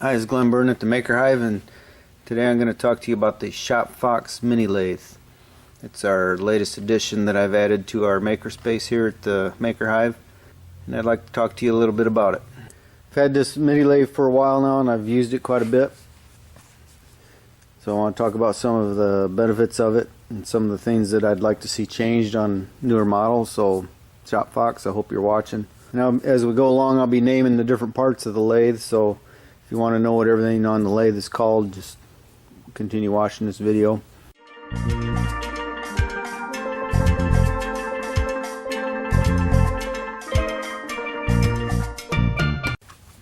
Hi, it's Glenn Burn at the Maker Hive, and today I'm going to talk to you about the ShopFox mini lathe. It's our latest addition that I've added to our makerspace here at the Maker Hive, and I'd like to talk to you a little bit about it. I've had this mini lathe for a while now, and I've used it quite a bit. So I want to talk about some of the benefits of it and some of the things that I'd like to see changed on newer models. So ShopFox, I hope you're watching. Now as we go along, I'll be naming the different parts of the lathe, so if you want to know what everything on the lathe is called, just continue watching this video.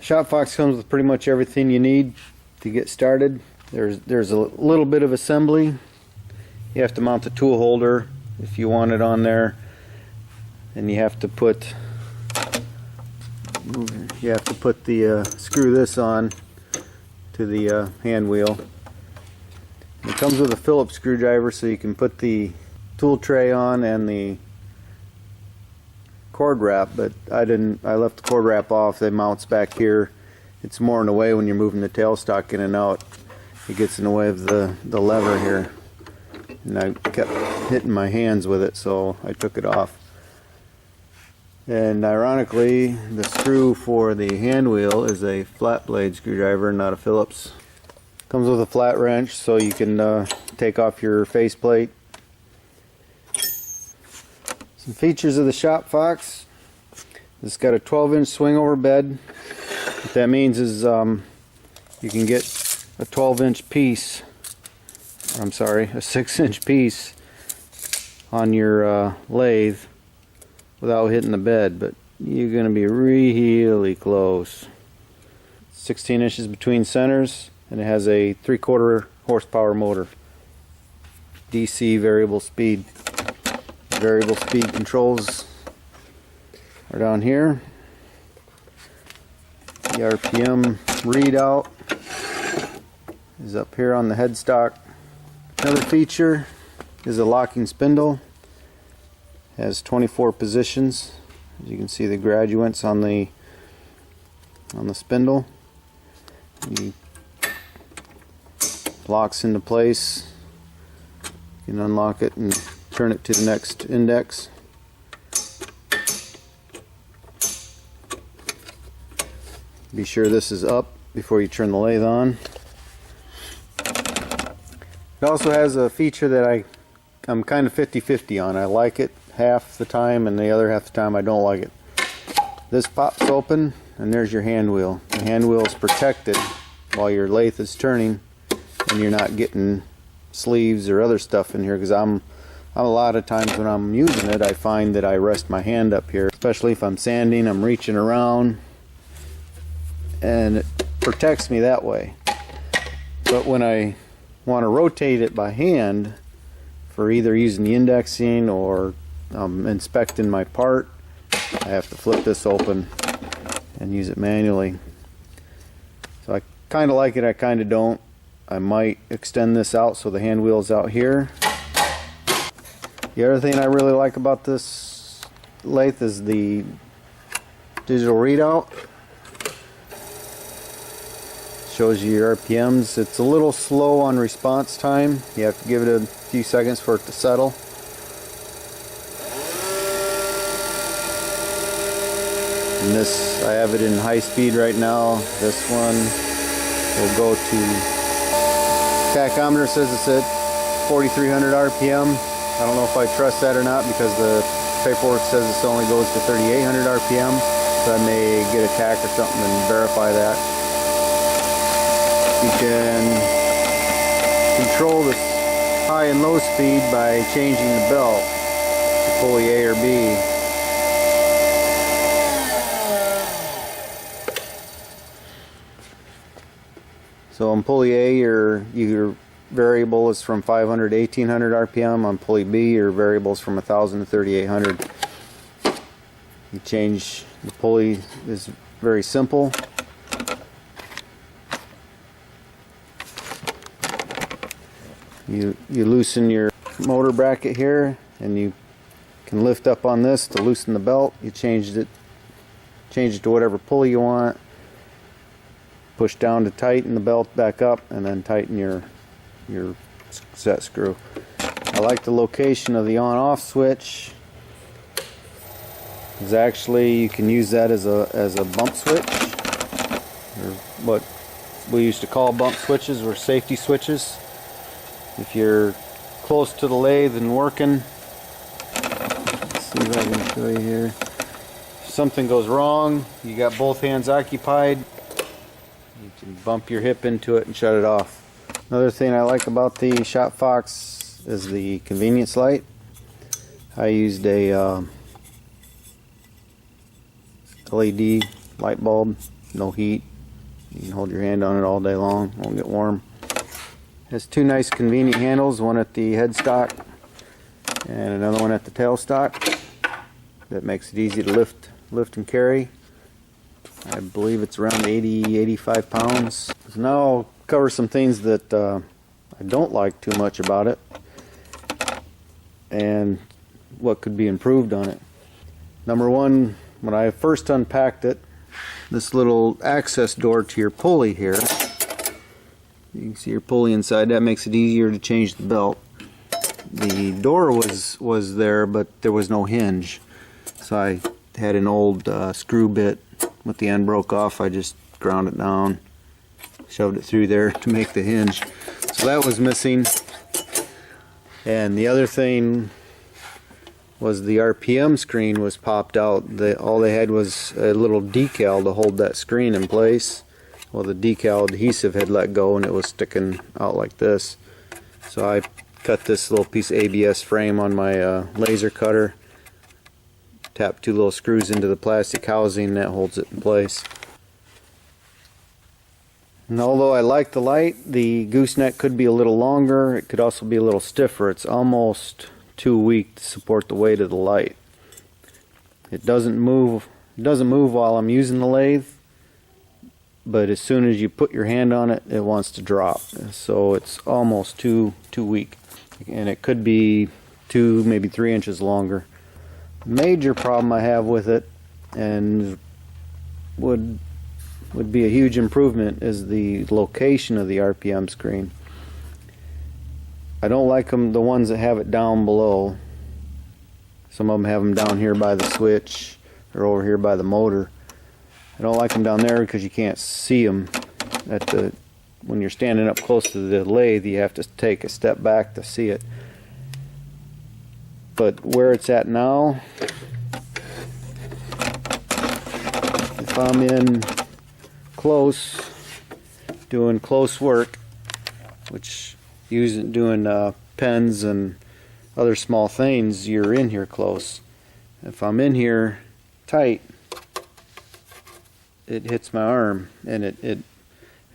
ShopFox comes with pretty much everything you need to get started. There's a little bit of assembly. You have to mount the tool holder if you want it on there, and you have to put screw this on to the hand wheel. It comes with a Phillips screwdriver, so you can put the tool tray on and the cord wrap, but I left the cord wrap off. It mounts back here. It's more in the way when you're moving the tailstock in and out. It gets in the way of the lever here, and I kept hitting my hands with it, so I took it off. And ironically, the screw for the hand wheel is a flat blade screwdriver, not a Phillips. Comes with a flat wrench, so you can take off your faceplate. Some features of the ShopFox. It's got a 12-inch swing over bed. What that means is you can get a 12-inch piece, I'm sorry, a 6-inch piece on your lathe without hitting the bed, but you're going to be really close. 16 inches between centers, and it has a 3/4 horsepower motor. DC variable speed. Variable speed controls are down here. The RPM readout is up here on the headstock. Another feature is a locking spindle. Has 24 positions. As you can see, the graduates on the spindle. It locks into place. You can unlock it and turn it to the next index. Be sure this is up before you turn the lathe on. It also has a feature that I'm kind of 50-50 on. I like it half the time, and the other half the time I don't like it. This pops open, and there's your hand wheel. The hand wheel is protected while your lathe is turning, and you're not getting sleeves or other stuff in here, because a lot of times when I'm using it, I find that I rest my hand up here, especially if I'm sanding. I'm reaching around, and it protects me that way. But when I want to rotate it by hand for either using the indexing or inspecting my part, I have to flip this open and use it manually. So I kind of like it, I kind of don't. I might extend this out so the hand wheel is out here. The other thing I really like about this lathe is the digital readout. Shows you your RPMs. It's a little slow on response time. You have to give it a few seconds for it to settle. And this, I have it in high speed right now. This one will go to, tachometer says it's at 4,300 RPM. I don't know if I trust that or not, because the paperwork says this only goes to 3,800 RPM. So I may get a tach or something and verify that. You can control the high and low speed by changing the belt to pulley A or B. So on pulley A, your variable is from 500 to 1800 RPM. On pulley B, your variable is from 1000 to 3800. You change the pulley is very simple. You loosen your motor bracket here, and you can lift up on this to loosen the belt. You change it to whatever pulley you want. push down to tighten the belt back up, and then tighten your set screw. I like the location of the on-off switch, because actually you can use that as a bump switch, or what we used to call bump switches, or safety switches. If you're close to the lathe and working, let's see if I can show you here. If something goes wrong, you got both hands occupied, you can bump your hip into it and shut it off. Another thing I like about the ShopFox is the convenience light. I used a LED light bulb, no heat. You can hold your hand on it all day long, won't get warm. It has two nice convenient handles, one at the headstock and another one at the tailstock. That makes it easy to lift and carry. I believe it's around 80-85 pounds. So now I'll cover some things that I don't like too much about it and what could be improved on it. Number one, when I first unpacked it, this little access door to your pulley here, you can see your pulley inside, that makes it easier to change the belt. The door was there, but there was no hinge, so I had an old screw bit with the end broke off. I just ground it down, shoved it through there to make the hinge, so that was missing. And the other thing was the RPM screen was popped out. All they had was a little decal to hold that screen in place. Well, the decal adhesive had let go and it was sticking out like this. So I cut this little piece of ABS frame on my laser cutter, tapped two little screws into the plastic housing, and that holds it in place. And although I like the light, the gooseneck could be a little longer. It could also be a little stiffer. It's almost too weak to support the weight of the light. It doesn't move while I'm using the lathe, but as soon as you put your hand on it, it wants to drop. So it's almost too weak, and it could be 2, maybe 3 inches longer. Major problem I have with it, and would be a huge improvement, is the location of the RPM screen. I don't like the ones that have it down below. Some of them have them down here by the switch or over here by the motor. I don't like them down there because you can't see them. When you're standing up close to the lathe, you have to take a step back to see it. But where it's at now, if I'm in close, doing close work, which doing pens and other small things, you're in here close. If I'm in here tight, it hits my arm, and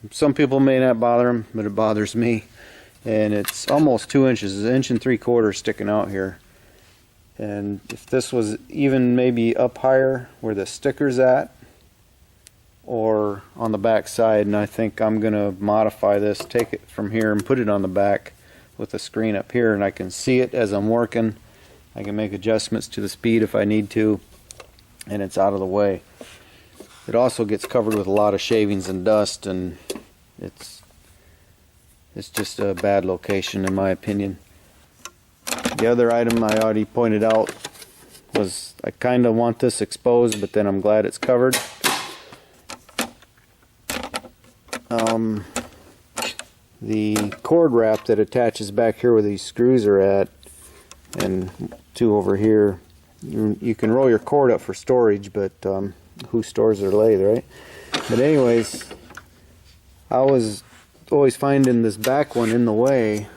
some people may not bother them, but it bothers me. And it's almost 2 inches, 1.75 inches sticking out here. And if this was even maybe up higher where the sticker's at, or on the back side, and I think I'm gonna modify this, take it from here and put it on the back with the screen up here, and I can see it as I'm working. I can make adjustments to the speed if I need to, and it's out of the way. It also gets covered with a lot of shavings and dust, and it's just a bad location in my opinion. The other item I already pointed out was I kind of want this exposed, but then I'm glad it's covered. The cord wrap that attaches back here where these screws are at, and 2 over here, you can roll your cord up for storage, but who stores their lathe, right? But anyways, I was always finding this back one in the way,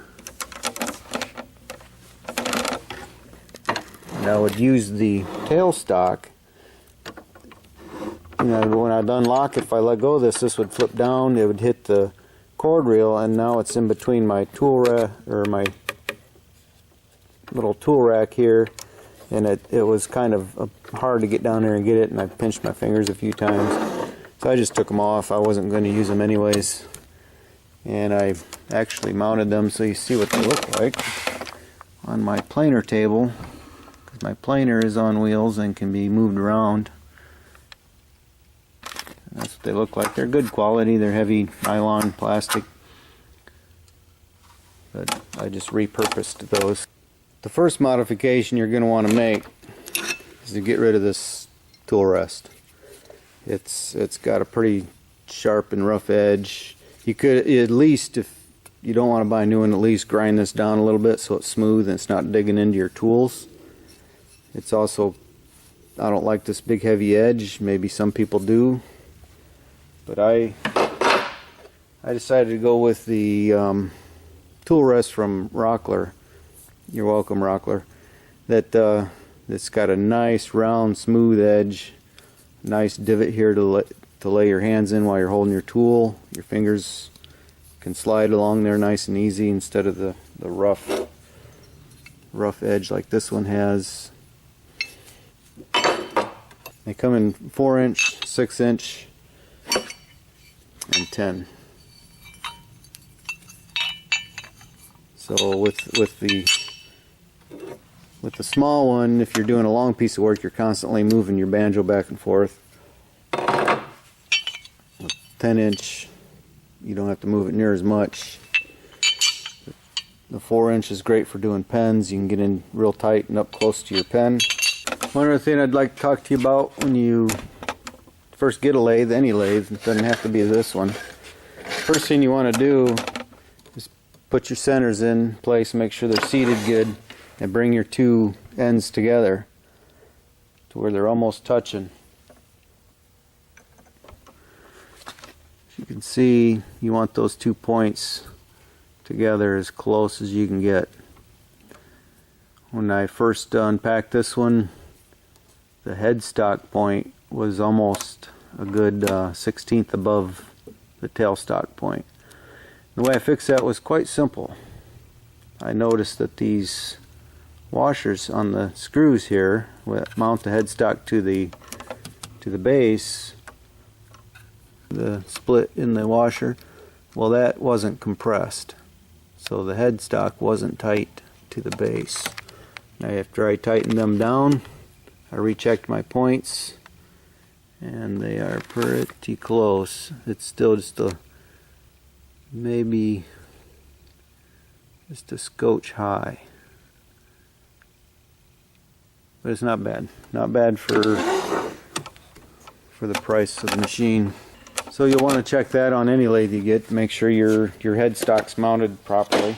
and I would use the tailstock. When I'd unlock it, if I let go of this, this would flip down, it would hit the cord reel, and now it's in between my tool rack, or my little tool rack here, and it was kind of hard to get down there and get it, and I pinched my fingers a few times. So I just took them off. I wasn't going to use them anyways, and I actually mounted them so you see what they look like on my planer table, because my planer is on wheels and can be moved around. That's what they look like. They're good quality. They're heavy nylon plastic. But I just repurposed those. The first modification you're going to want to make is to get rid of this tool rest. It's got a pretty sharp and rough edge. You could at least, if you don't want to buy a new one, at least grind this down a little bit so it's smooth and it's not digging into your tools. It's also, I don't like this big heavy edge. Maybe some people do, but I decided to go with the tool rest from Rockler. You're welcome, Rockler. That's got a nice round smooth edge, nice divot here to lay your hands in while you're holding your tool. Your fingers can slide along there nice and easy instead of the rough edge like this one has. They come in 4-inch, 6-inch, and 10. So with the small one, if you're doing a long piece of work, you're constantly moving your banjo back and forth. With 10-inch, you don't have to move it near as much. The 4-inch is great for doing pens. You can get in real tight and up close to your pen. One other thing I'd like to talk to you about when you first get a lathe, any lathe, it doesn't have to be this one. First thing you want to do is put your centers in place, make sure they're seated good, and bring your two ends together to where they're almost touching. As you can see, you want those 2 points together as close as you can get. When I first unpacked this one, the headstock point was almost a good 1/16 above the tailstock point. The way I fixed that was quite simple. I noticed that these washers on the screws here that mount the headstock to the base, the split in the washer, well, that wasn't compressed, so the headstock wasn't tight to the base. Now after I tightened them down, I rechecked my points and they are pretty close. It's still just maybe just a scotch high, but it's not bad. Not bad for the price of the machine. So you'll want to check that on any lathe you get to make sure your headstock's mounted properly.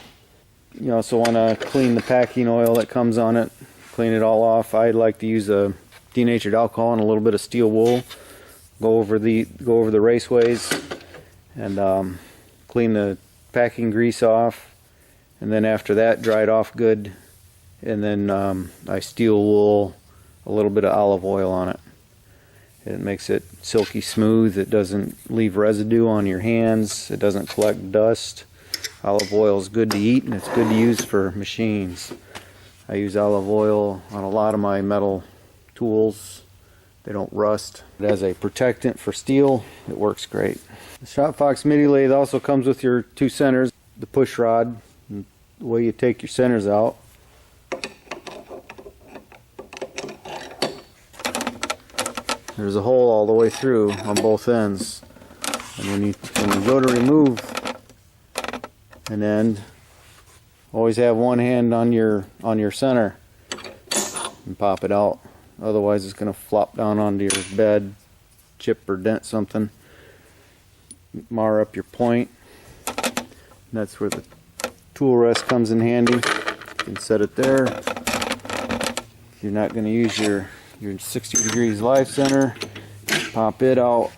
You also want to clean the packing oil that comes on it. Clean it all off. I like to use a denatured alcohol and a little bit of steel wool. Go over the raceways and clean the packing grease off, and then after that dry it off good, and then I steel wool a little bit of olive oil on it. It makes it silky smooth. It doesn't leave residue on your hands. It doesn't collect dust. Olive oil is good to eat and it's good to use for machines. I use olive oil on a lot of my metal tools. They don't rust. As a protectant for steel, it works great. The ShopFox MIDI lathe also comes with your two centers, the push rod, and the way you take your centers out. There's a hole all the way through on both ends, and when you go to remove an end, always have one hand on your center and pop it out. Otherwise it's going to flop down onto your bed, chip or dent something, mar up your point. And that's where the tool rest comes in handy. You can set it there. If you're not going to use your 60 degrees live center, pop it out,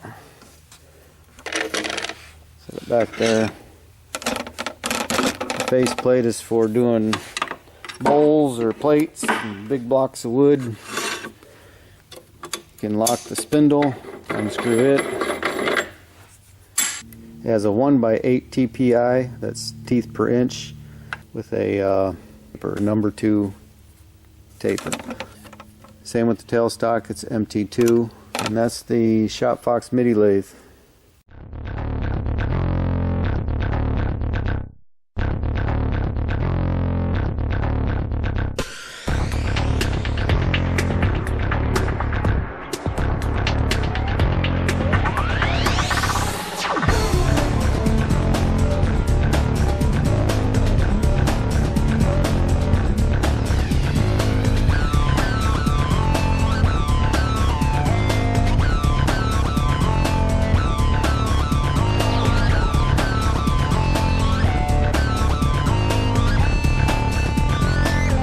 set it back there. The face plate is for doing bowls or plates and big blocks of wood. You can lock the spindle, unscrew it. It has a 1x8 TPI, that's teeth per inch, with a number 2 taper. Same with the tailstock, it's MT2, and that's the ShopFox MIDI lathe.